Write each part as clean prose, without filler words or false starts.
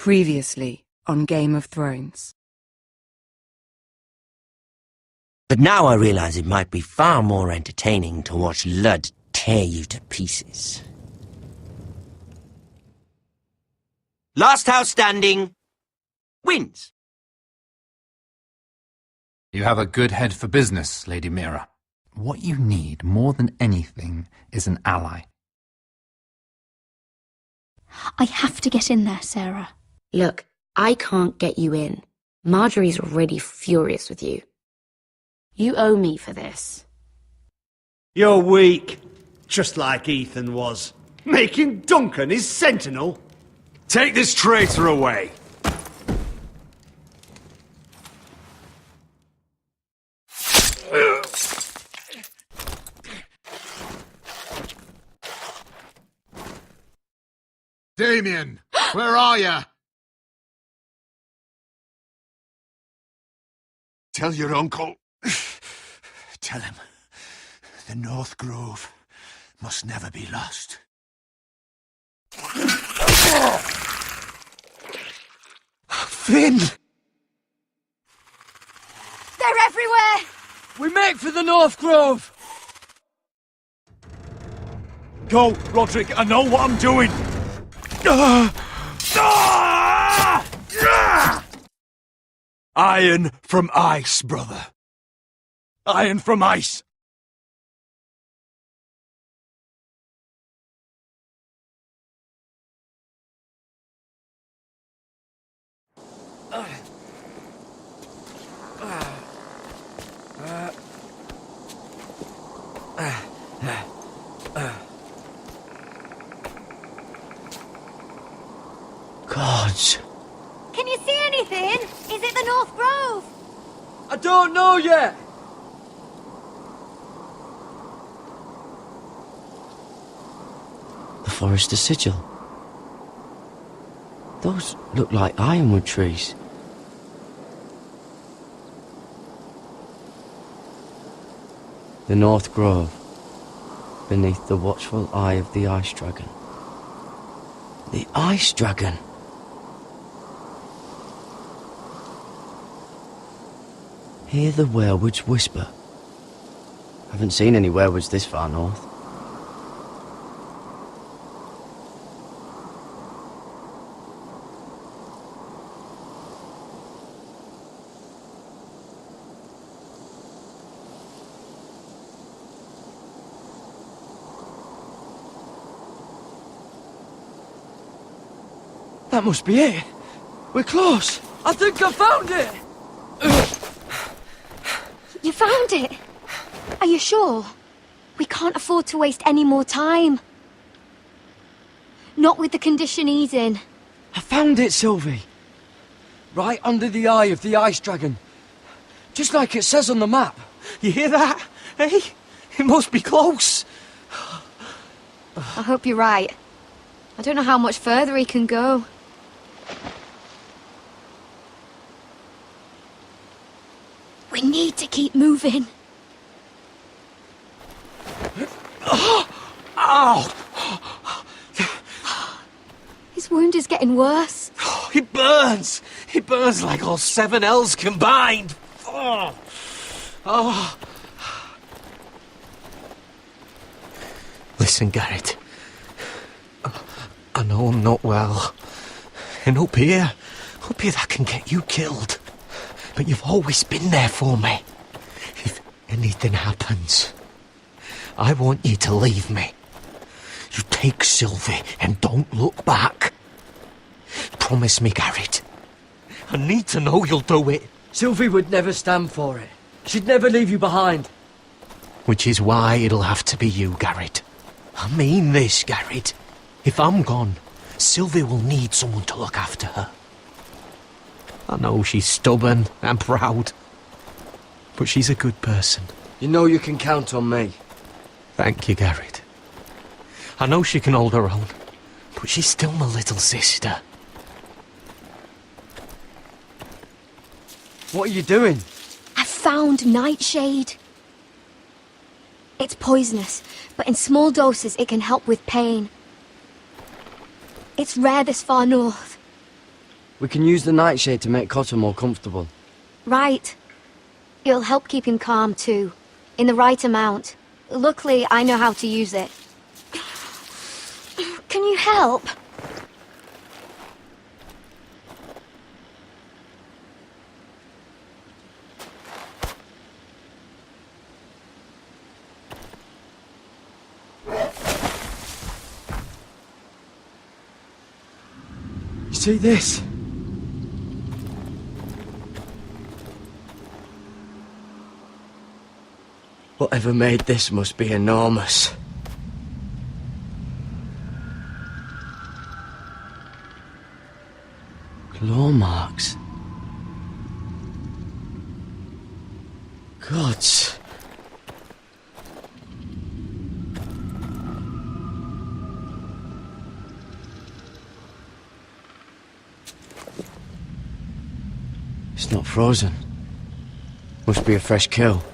Previously on Game of Thrones. But now I realize it might be far more entertaining to watch Lud tear you to pieces. Last house standing wins. You have a good head for business, Lady Mira. What you need more than anything is an ally. I have to get in there, Sarah. Look, I can't get you in. Marjorie's already furious with you. You owe me for this. You're weak, just like Ethan was. Making Duncan his sentinel. Take this traitor away. Damien, where are you? Tell your uncle. Tell him the North Grove must never be lost. Finn! They're everywhere! We make for the North Grove! Go, Roderick, I know what I'm doing. Iron from ice, brother. Iron from ice. Gods. Can you see anything? Is it the North Grove? I don't know yet! The Forrester sigil. Those look like ironwood trees. The North Grove, beneath the watchful eye of the Ice Dragon. The Ice Dragon! Hear the werewoods whisper. Haven't seen any werewoods this far north. That must be it. We're close. I think I found it! You found it? Are you sure? We can't afford to waste any more time. Not with the condition he's in. I found it, Sylvie. Right under the eye of the Ice Dragon. Just like it says on the map. You hear that? Hey? It must be close. I hope you're right. I don't know how much further he can go. We need to keep moving. Ow! His wound is getting worse. It burns! It burns like all 7 L's combined! Oh. Oh. Listen, Garrett. I know I'm not well. And up here that can get you killed. But you've always been there for me. If anything happens, I want you to leave me. You take Sylvie and don't look back. Promise me, Garrett. I need to know you'll do it. Sylvie would never stand for it. She'd never leave you behind. Which is why it'll have to be you, Garrett. I mean this, Garrett. If I'm gone, Sylvie will need someone to look after her. I know she's stubborn and proud, but she's a good person. You know you can count on me. Thank you, Garrett. I know she can hold her own, but she's still my little sister. What are you doing? I found Nightshade. It's poisonous, but in small doses it can help with pain. It's rare this far north. We can use the nightshade to make Cotter more comfortable. Right. It'll help keep him calm, too. In the right amount. Luckily, I know how to use it. Can you help? You see this? Whatever made this must be enormous. Claw marks. Gods. It's not frozen. Must be a fresh kill.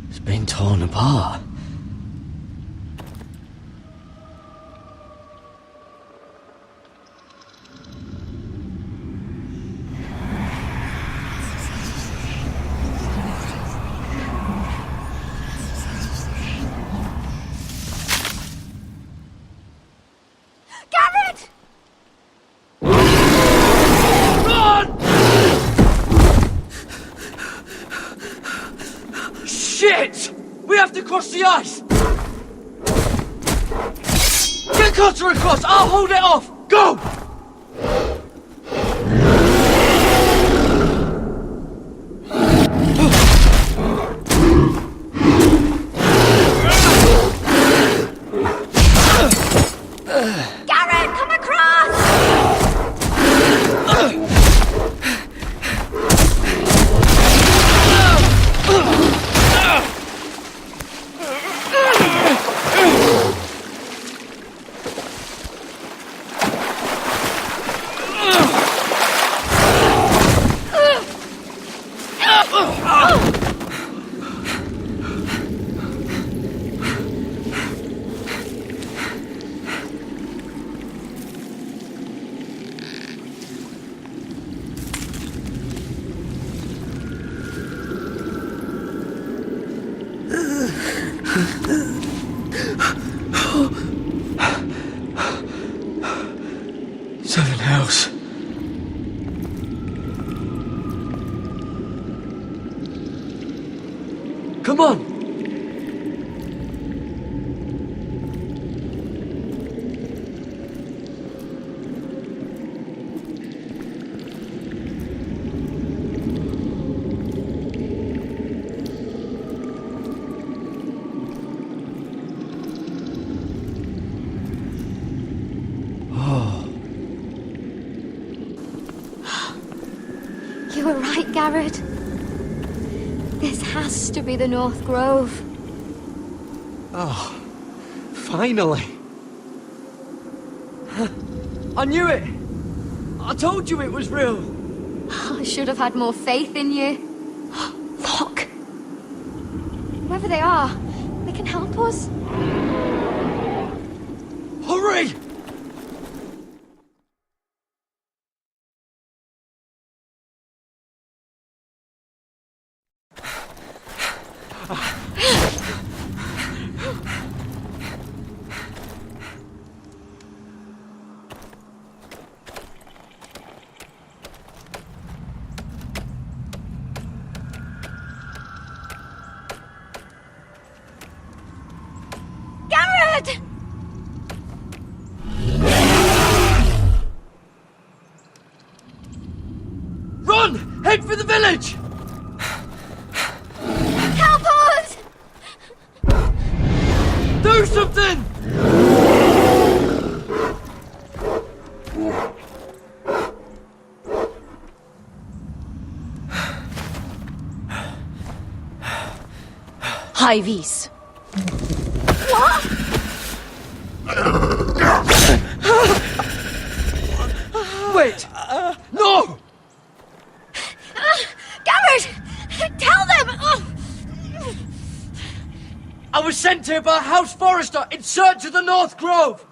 It's been torn apart. Across the ice! Get Cotter across! I'll hold it off! Go! Garrett, come across! Something else. Come on! You were right, Garrett. This has to be the North Grove. Oh, finally. I knew it! I told you it was real! I should have had more faith in you. Look! Whoever they are, they can help us. Hurry! Run! Head for the village! Help us! Do something! High vis. What? Wait! No! Garrett! Tell them! I was sent here by House Forrester in search of the North Grove!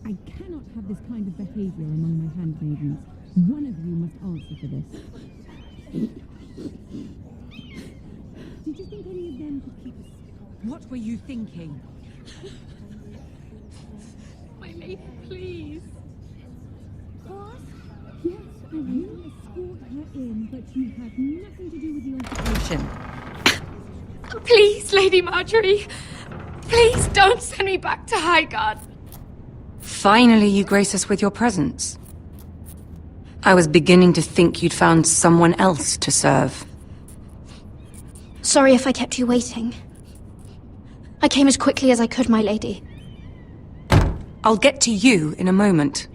I cannot have this kind of behavior among my handmaidens. One of you must answer for this. Did you think any of them could keep us? What were you thinking? My lady, please. What? Yes, I will escort her in, but you have nothing to do with the altercation. Please, Lady Marjorie. Please don't send me back to Highgarden. Finally, you grace us with your presence. I was beginning to think you'd found someone else to serve. Sorry if I kept you waiting. I came as quickly as I could, my lady. I'll get to you in a moment.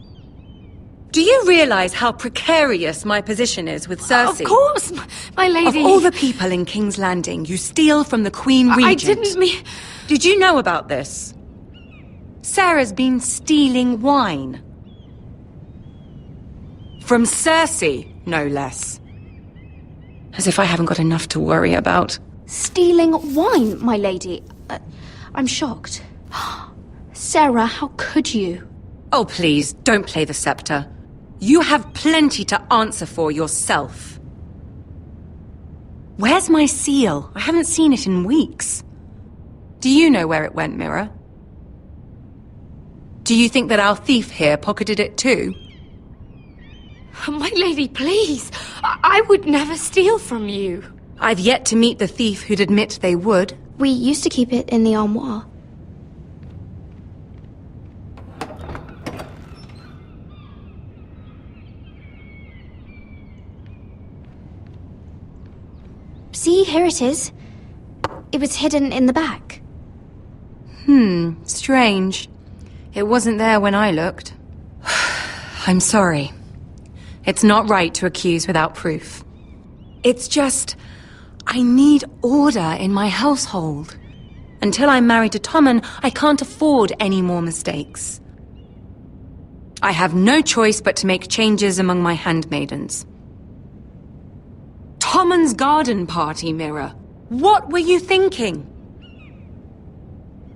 Do you realize how precarious my position is with Cersei? Of course, my lady. Of all the people in King's Landing, you steal from the Queen Regent. I didn't mean... Did you know about this? Sarah's been stealing wine. From Cersei, no less. As if I haven't got enough to worry about. Stealing wine, my lady? I'm shocked. Sarah, how could you? Oh, please, don't play the scepter. You have plenty to answer for yourself. Where's my seal? I haven't seen it in weeks. Do you know where it went, Mirror? Do you think that our thief here pocketed it too? My lady, please. I would never steal from you. I've yet to meet the thief who'd admit they would. We used to keep it in the armoire. See, here it is. It was hidden in the back. Strange. It wasn't there when I looked. I'm sorry. It's not right to accuse without proof. It's just... I need order in my household. Until I'm married to Tommen, I can't afford any more mistakes. I have no choice but to make changes among my handmaidens. Tommen's garden party, Mirror. What were you thinking?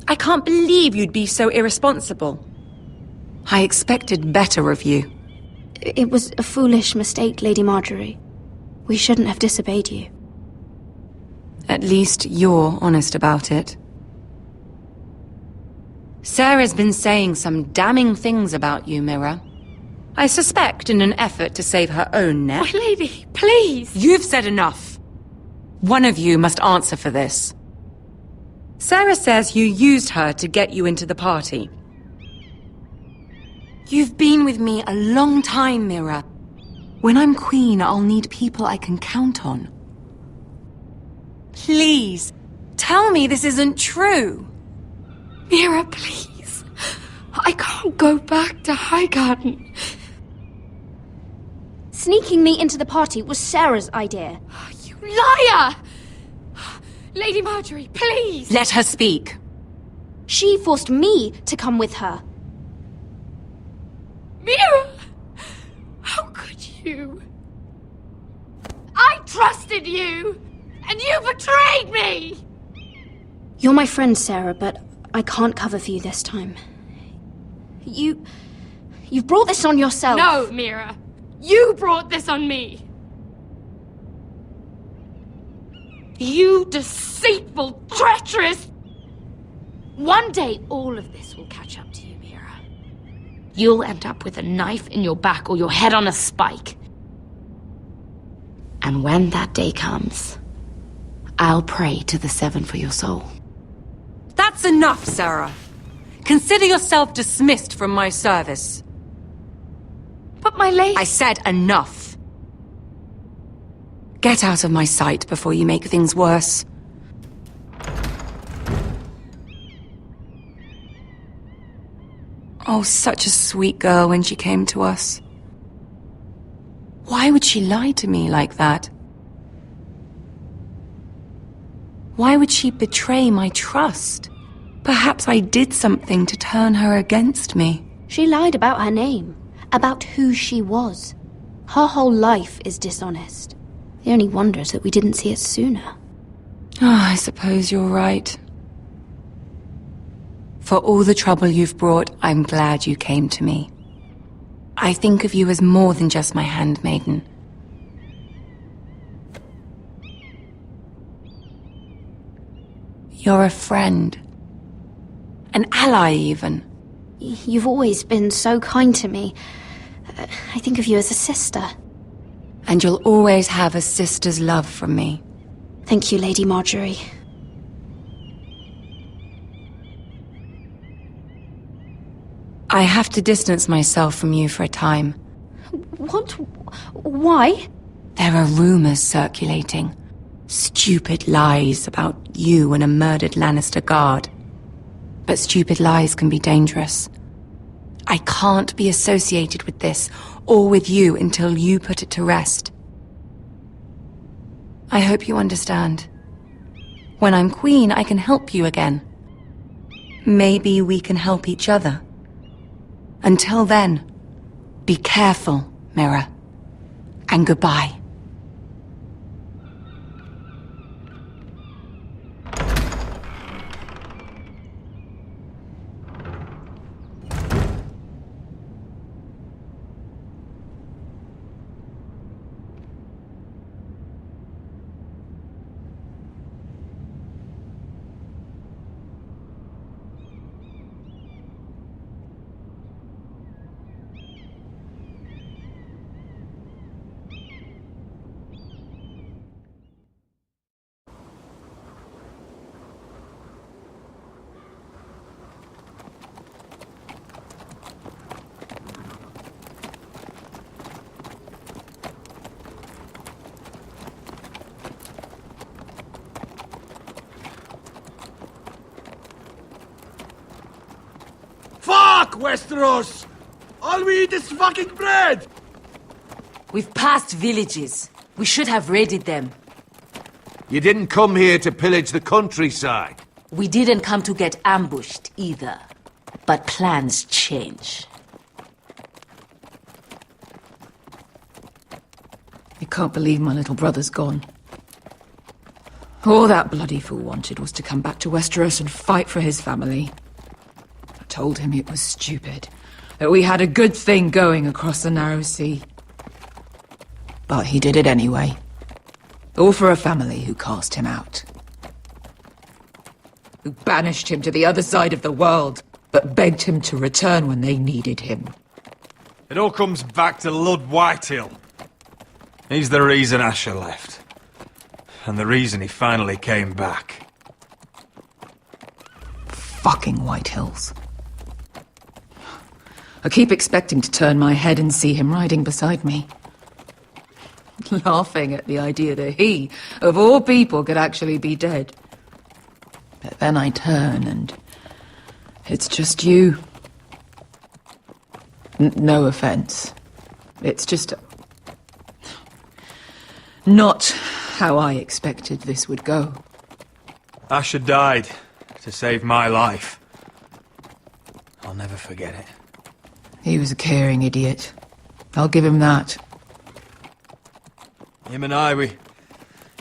I can't believe you'd be so irresponsible. I expected better of you. It was a foolish mistake, Lady Marjorie. We shouldn't have disobeyed you. At least you're honest about it. Sarah's been saying some damning things about you, Mirror. I suspect in an effort to save her own neck. My lady, please! You've said enough. One of you must answer for this. Sarah says you used her to get you into the party. You've been with me a long time, Mirror. When I'm queen, I'll need people I can count on. Please, tell me this isn't true. Mira, please. I can't go back to Highgarden. Sneaking me into the party was Sarah's idea. You liar! Lady Marjorie, please! Let her speak. She forced me to come with her. Mira! How could you? I trusted you! And you betrayed me! You're my friend, Sarah, but I can't cover for you this time. You've brought this on yourself. No, Mira. You brought this on me. You deceitful, treacherous... One day, all of this will catch up to you, Mira. You'll end up with a knife in your back or your head on a spike. And when that day comes, I'll pray to the Seven for your soul. That's enough, Sarah. Consider yourself dismissed from my service. But my lady... I said enough. Get out of my sight before you make things worse. Oh, such a sweet girl when she came to us. Why would she lie to me like that? Why would she betray my trust? Perhaps I did something to turn her against me. She lied about her name, about who she was. Her whole life is dishonest. The only wonder is that we didn't see it sooner. Oh, I suppose you're right. For all the trouble you've brought, I'm glad you came to me. I think of you as more than just my handmaiden. You're a friend. An ally, even. You've always been so kind to me. I think of you as a sister. And you'll always have a sister's love from me. Thank you, Lady Marjorie. I have to distance myself from you for a time. What? Why? There are rumors circulating. Stupid lies about you and a murdered Lannister guard. But stupid lies can be dangerous. I can't be associated with this, or with you, until you put it to rest. I hope you understand. When I'm queen, I can help you again. Maybe we can help each other. Until then, be careful, Mira. And goodbye. Westeros! All we eat is fucking bread! We've passed villages. We should have raided them. You didn't come here to pillage the countryside. We didn't come to get ambushed either. But plans change. I can't believe my little brother's gone. All that bloody fool wanted was to come back to Westeros and fight for his family. I told him it was stupid, that we had a good thing going across the narrow sea. But he did it anyway. All for a family who cast him out. Who banished him to the other side of the world, but begged him to return when they needed him. It all comes back to Lud Whitehill. He's the reason Asher left. And the reason he finally came back. Fucking Whitehills. I keep expecting to turn my head and see him riding beside me. Laughing at the idea that he, of all people, could actually be dead. But then I turn and it's just you. No offense. It's just not how I expected this would go. Asher died to save my life. I'll never forget it. He was a caring idiot. I'll give him that. Him and I, we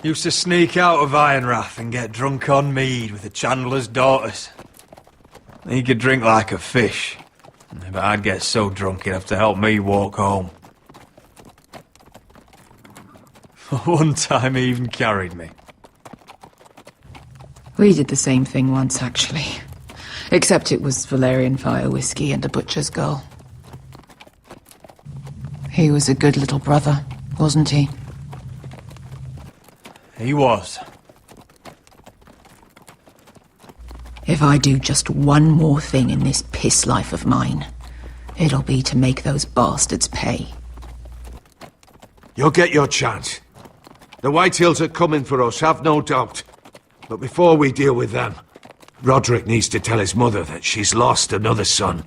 used to sneak out of Ironrath and get drunk on mead with the Chandler's daughters. He could drink like a fish, but I'd get so drunk he'd have to help me walk home. One time he even carried me. We did the same thing once, actually. Except it was Valerian fire whiskey and a butcher's girl. He was a good little brother, wasn't he? He was. If I do just one more thing in this piss life of mine, it'll be to make those bastards pay. You'll get your chance. The Whitehills are coming for us, have no doubt. But before we deal with them, Roderick needs to tell his mother that she's lost another son.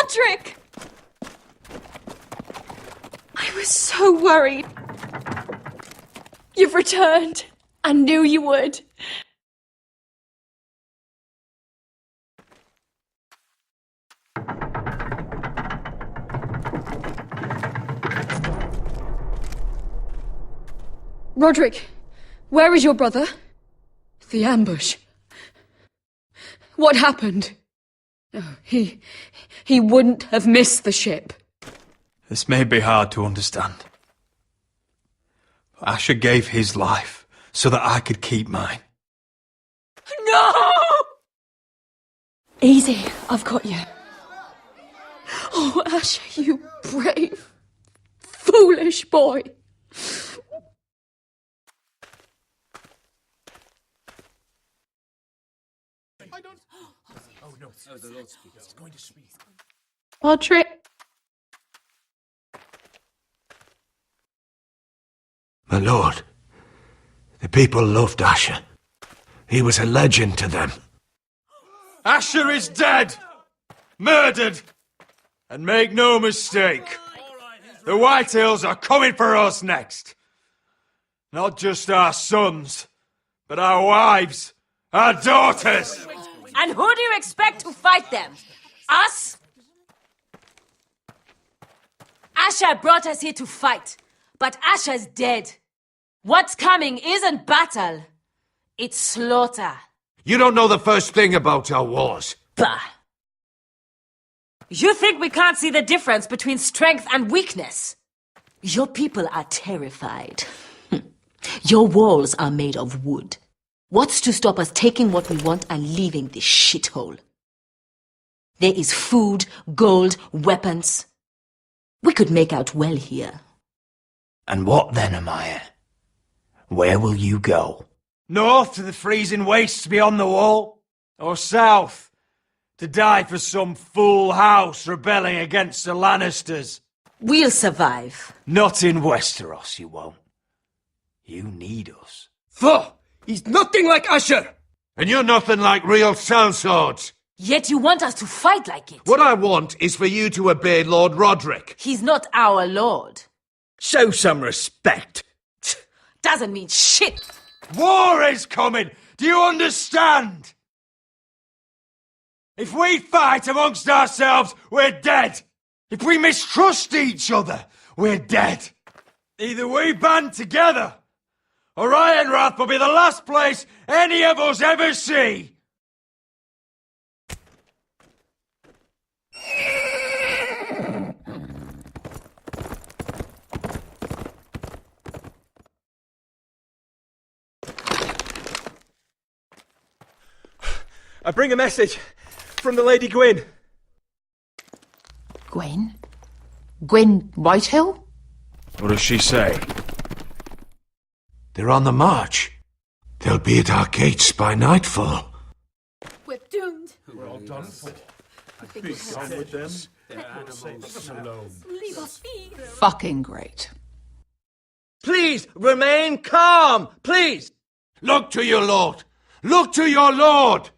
Roderick! I was so worried. You've returned. I knew you would. Roderick, where is your brother? The ambush. What happened? Oh, he wouldn't have missed the ship. This may be hard to understand. But Asher gave his life so that I could keep mine. No! Easy, I've got you. Oh, Asher, you brave, foolish boy. The Lord speaks. He's going to speak. Roderick. My lord, the people loved Asher. He was a legend to them. Asher is dead! Murdered! And make no mistake, the Whitehills are coming for us next. Not just our sons, but our wives, our daughters. And who do you expect to fight them? Us? Asher brought us here to fight, but Asher's dead. What's coming isn't battle, it's slaughter. You don't know the first thing about our wars. Bah! You think we can't see the difference between strength and weakness? Your people are terrified. Your walls are made of wood. What's to stop us taking what we want and leaving this shithole? There is food, gold, weapons. We could make out well here. And what then, Amaya? Where will you go? North to the freezing wastes beyond the wall? Or south to die for some fool house rebelling against the Lannisters? We'll survive. Not in Westeros, you won't. You need us. Pho! He's nothing like Asher! And you're nothing like real sellswords. Yet you want us to fight like it. What I want is for you to obey Lord Roderick. He's not our lord. Show some respect. Doesn't mean shit. War is coming! Do you understand? If we fight amongst ourselves, we're dead. If we mistrust each other, we're dead. Either we band together, or Ironrath will be the last place any of us ever see. I bring a message from the Lady Gwyn. Gwen? Gwen Whitehill? What does she say? They're on the march. They'll be at our gates by nightfall. We're doomed. We're all done for. Be gone with them. Their animals alone. Leave us be. Fucking great. Please remain calm, please. Look to your lord. Look to your lord.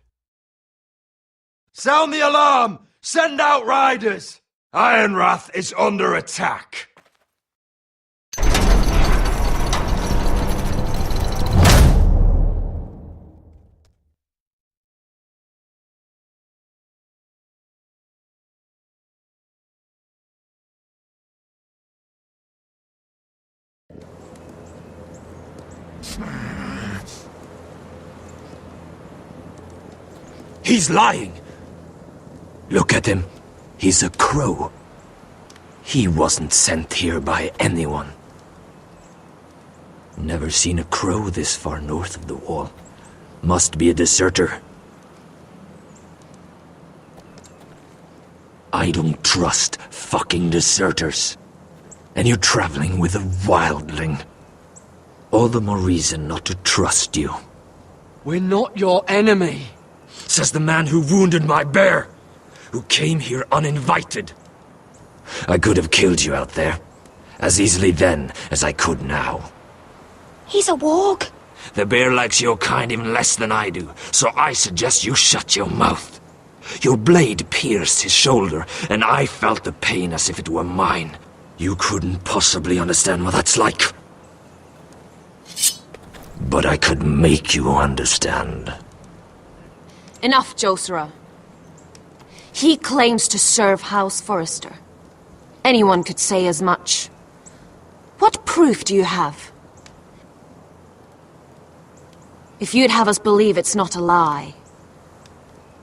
Sound the alarm! Send out riders! Ironrath is under attack. He's lying! Look at him. He's a crow. He wasn't sent here by anyone. Never seen a crow this far north of the wall. Must be a deserter. I don't trust fucking deserters. And you're traveling with a wildling. All the more reason not to trust you. We're not your enemy. Says the man who wounded my bear. Who came here uninvited. I could have killed you out there. As easily then as I could now. He's a warg. The bear likes your kind even less than I do, so I suggest you shut your mouth. Your blade pierced his shoulder, and I felt the pain as if it were mine. You couldn't possibly understand what that's like. But I could make you understand. Enough, Josera. He claims to serve House Forrester. Anyone could say as much. What proof do you have? If you'd have us believe it's not a lie.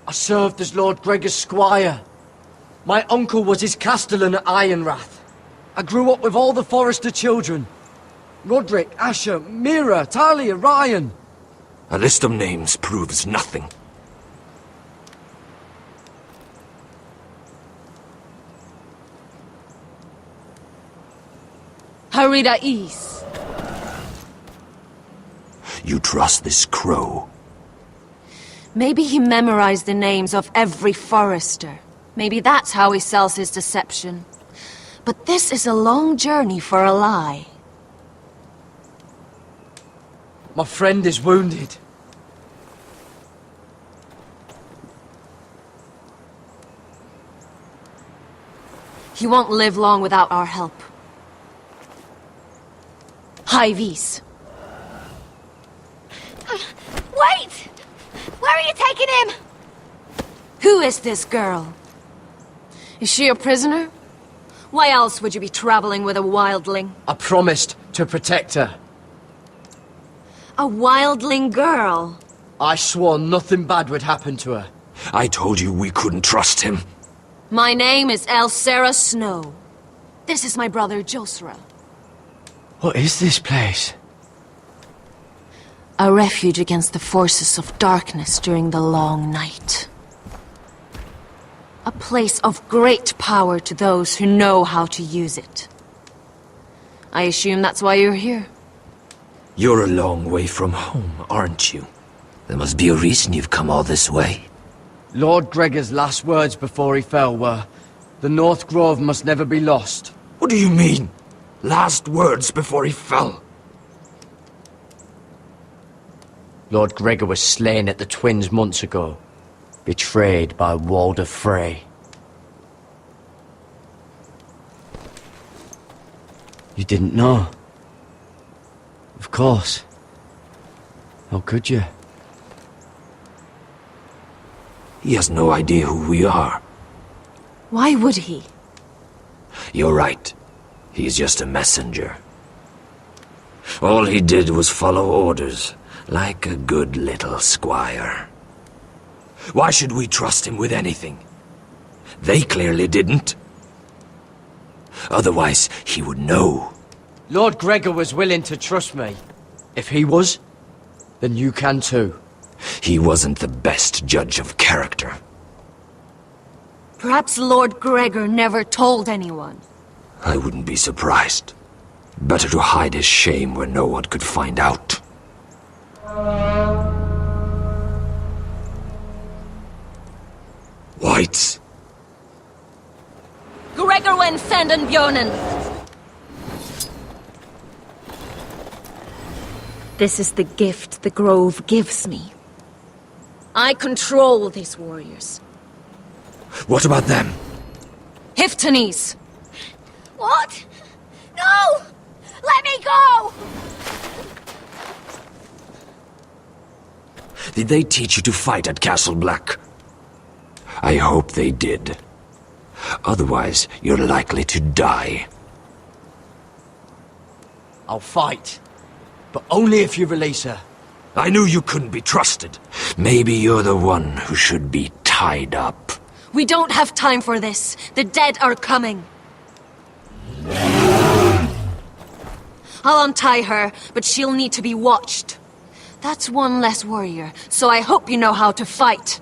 I served as Lord Gregor's squire. My uncle was his castellan at Ironrath. I grew up with all the Forrester children. Roderick, Asher, Mira, Talia, Ryan. A list of names proves nothing. Harida East. You trust this crow? Maybe he memorized the names of every Forrester. Maybe that's how he sells his deception. But this is a long journey for a lie. My friend is wounded. He won't live long without our help. Hyvis. Wait! Where are you taking him? Who is this girl? Is she a prisoner? Why else would you be traveling with a wildling? I promised to protect her. A wildling girl? I swore nothing bad would happen to her. I told you we couldn't trust him. My name is Elsera Snow. This is my brother Josera. What is this place? A refuge against the forces of darkness during the long night. A place of great power to those who know how to use it. I assume that's why you're here. You're a long way from home, aren't you? There must be a reason you've come all this way. Lord Gregor's last words before he fell were, "The North Grove must never be lost." What do you mean? Last words before he fell? Lord Gregor was slain at the Twins months ago, betrayed by Walder Frey. You didn't know? Of course. How could you? He has no idea who we are. Why would he? You're right. He's just a messenger. All he did was follow orders, like a good little squire. Why should we trust him with anything? They clearly didn't. Otherwise, he would know. Lord Gregor was willing to trust me. If he was, then you can too. He wasn't the best judge of character. Perhaps Lord Gregor never told anyone. I wouldn't be surprised. Better to hide his shame where no one could find out. Whites. Gregor wen senden björnen. This is the gift the Grove gives me. I control these warriors. What about them? Hiftanes! What? No! Let me go! Did they teach you to fight at Castle Black? I hope they did. Otherwise, you're likely to die. I'll fight. But only if you release her. I knew you couldn't be trusted. Maybe you're the one who should be tied up. We don't have time for this. The dead are coming. I'll untie her, but she'll need to be watched. That's one less warrior, so I hope you know how to fight.